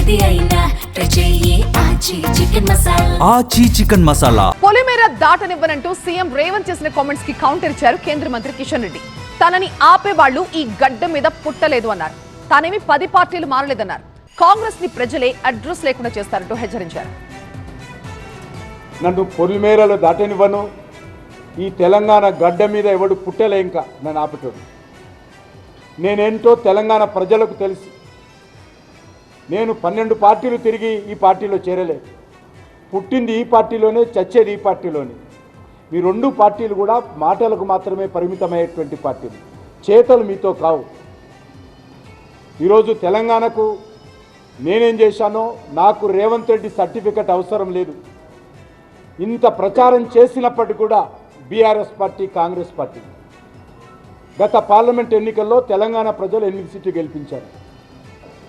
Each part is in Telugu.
ఏది అయినా చెయ్యి ఆచి చికెన్ మసాలా. పొలిమేర దాటనివ్వనంటూ సీఎం రేవంత్ చేసిన కామెంట్స్ కి కౌంటర్ ఇచ్చారు కేంద్ర మంత్రి కిషన్ రెడ్డి. తనని ఆపే వాళ్లు ఈ గడ్డ మీద పుట్టలేదు అన్నారు. తానేమి 10 పార్టీలు మారలేదన్నారు. కాంగ్రెస్ ని ప్రజలే అడ్రస్ లేకుండా చేస్తారంటూ హెచ్చరించారు. నన్ను పొలిమేరలో దాటనివ్వను, ఈ తెలంగాణ గడ్డ మీద ఎవడు పుట్టలే, ఇంకా నన్ను ఆపేటోడు. నేనేంటో తెలంగాణ ప్రజలకు తెలుసు. నేను 12 పార్టీలు తిరిగి ఈ పార్టీలో చేరలేదు. పుట్టింది ఈ పార్టీలోనే, చచ్చేది ఈ పార్టీలోనే. మీ 2 పార్టీలు కూడా మాటలకు మాత్రమే పరిమితమయ్యేటువంటి పార్టీలు, చేతలు మీతో కావు. ఈరోజు తెలంగాణకు నేనేం చేశానో నాకు రేవంత్ రెడ్డి సర్టిఫికెట్ అవసరం లేదు. ఇంత ప్రచారం చేసినప్పటికీ కూడా బీఆర్ఎస్ పార్టీ, కాంగ్రెస్ పార్టీ గత పార్లమెంట్ ఎన్నికల్లో తెలంగాణ ప్రజలు 8 సీట్లు గెలిపించారు.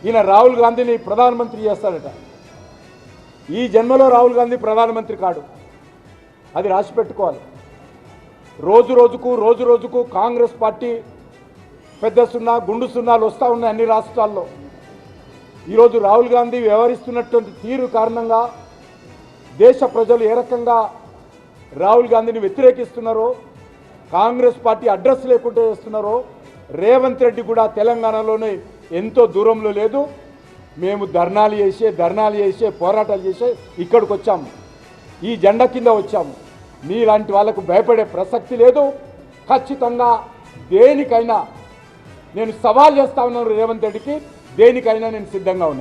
ఈయన రాహుల్ గాంధీని ప్రధానమంత్రి చేస్తాడట. ఈ జన్మలో రాహుల్ గాంధీ ప్రధానమంత్రి కాడు, అది రాసి పెట్టుకోవాలి. రోజు రోజుకు కాంగ్రెస్ పార్టీ పెద్ద సున్నా, గుండు సున్నాలు వస్తూ ఉన్నాయి అన్ని రాష్ట్రాల్లో. ఈరోజు రాహుల్ గాంధీ వ్యవహరిస్తున్నటువంటి తీరు కారణంగా దేశ ప్రజలు ఏ రకంగా రాహుల్ గాంధీని వ్యతిరేకిస్తున్నారో, కాంగ్రెస్ పార్టీ అడ్రస్ లేకుండా చేస్తున్నారో, రేవంత్ రెడ్డి కూడా తెలంగాణలోనే ఎంతో దూరంలో లేదు. మేము ధర్నాలు చేసే పోరాటాలు చేసే ఇక్కడికి వచ్చాము, ఈ జెండా కింద వచ్చాము. మీలాంటి వాళ్ళకు భయపడే ప్రసక్తి లేదు. ఖచ్చితంగా దేనికైనా నేను సవాల్ చేస్తా ఉన్నాను రేవంత్ రెడ్డికి, దేనికైనా నేను సిద్ధంగా ఉన్నాను.